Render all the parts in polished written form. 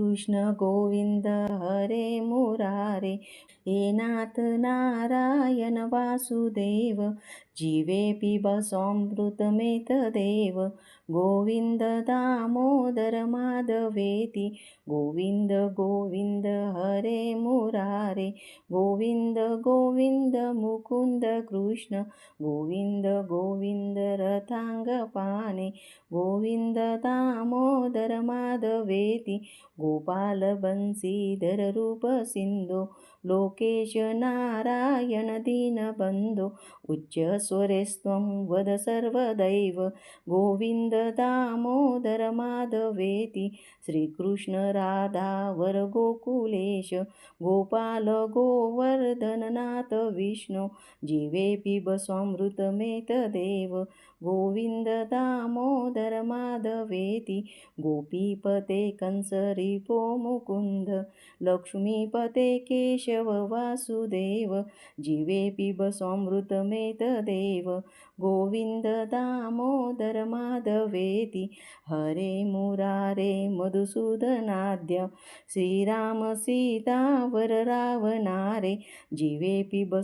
कृष्ण गोविंद हरे मुरारे, हे नाथ नारायण वासुदेव, जीवे पिब देव। गोविंद दामोदर माधवेती, गोविंद गोविंद हरे मुरारे, गोविंद गोविंद मुकुंद कृष्ण, गोविंद गोविंद रथांगपाणे, गोविंद दामोदर माधवेती, गोपाल बंसीधर रूप सिंधो, लोकेश नारायण दीनबंधो, उच्च स्वरेस्त्वं वद सर्वदैव। गोविंद दामोदर माधवेती, श्रीकृष्ण राधा वर गोकुलेश, गोपाल गोवर्धननाथ विष्णु, जीवे पिब देव। गोविंद दामोदर माधवेती, गोपीपते कंस रिपो मुकुंद, लक्ष्मीपते केशव वासुदेव, जीवे पिब देव। गोविंद दामोदर माधवेती, हरे मुरारे मधुसूदनाद्य, श्रीराम सीता वर रावणारे, जीवे पिब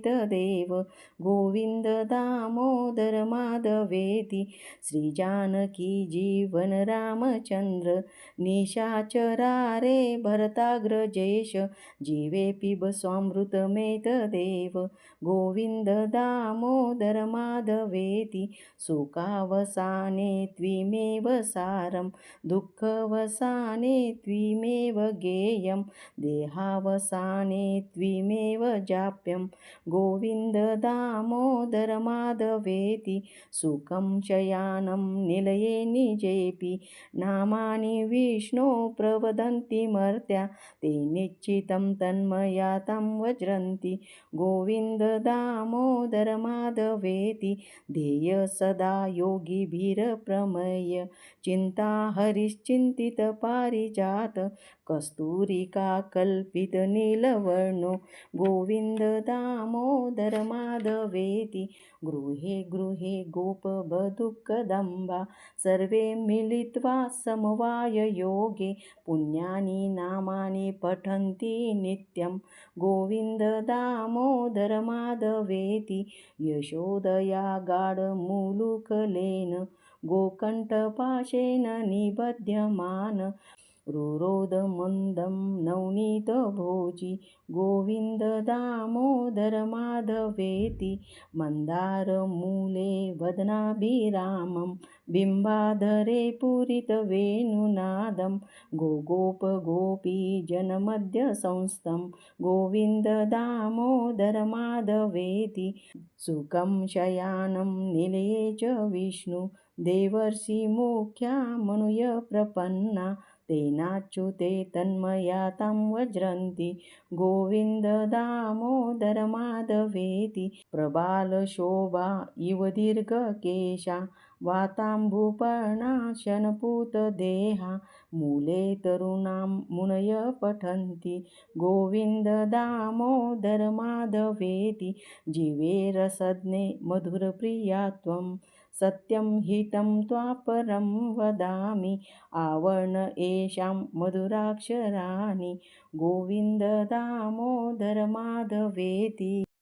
देव। गोविंद दामोदर माधवेती, श्री जानकी जीवन रामचंद्र, निशाचरारे भरताग्रजेश, जीवे पिब देव। गोविंद दामोदर माधवेती, सुखावसाने त्विमेव सारं, दुःखवसाने त्विमेव गेयं, देहावसाने त्विमेव जाप्यं। गोविंद दामोदर माधवेती, सुखं शयानं निलये निजेऽपि, नामानि विष्णो प्रवदन्ति मर्त्या, ते निश्चितं तन्मया तं व्रजन्ति। गोविंद दामोदर माधवेती, ध्येय सदा योगिभिरप्रमेय, चिंता हरिश्चिंतित पारिजात, कस्तूरिका कल्पित नीलवर्णो। गोविंद दामोदर माधवेती, गृहे गृहे गोपवधूकदम्बा, सर्वे मिलित्वा समवाययोगे, पुण्यानि नामानि पठन्ति नित्यं। गोविंद दामोदर माधवेती, यशोदया गाढमुलुकलेन, गोकण्ठपाशेन निबध्यमान, रुरोधमन्दं नवनीतभोजी। गोविंद दामोदर माधवेती, मन्दारमूले वदनाभिरामं, बिम्बाधरे पूरितवेणुनादं, गोपीजनमध्यसंस्थं। गोविंद दामोदर माधवेती, सुखं शयानं निलये च विष्णु, देवर्षि मुख्या मनुय प्रपन्ना, तेनाच्युते तन्मया तं व्रजन्ति। गोविंद दामोदर माधवेती, प्रबालशोभा इव दीर्घकेशा, वाताम्बुपर्णा शनपूतदेहा, मूले तरुणां मुनय पठन्ति। गोविंद दामोदर माधवेती, जीवे रसज्ञे मधुरप्रिया त्वं, सत्यं हितं त्वापरं वदामि, आवर्ण येषां मधुराक्षराणि। गोविंद दामोदर माधवेती।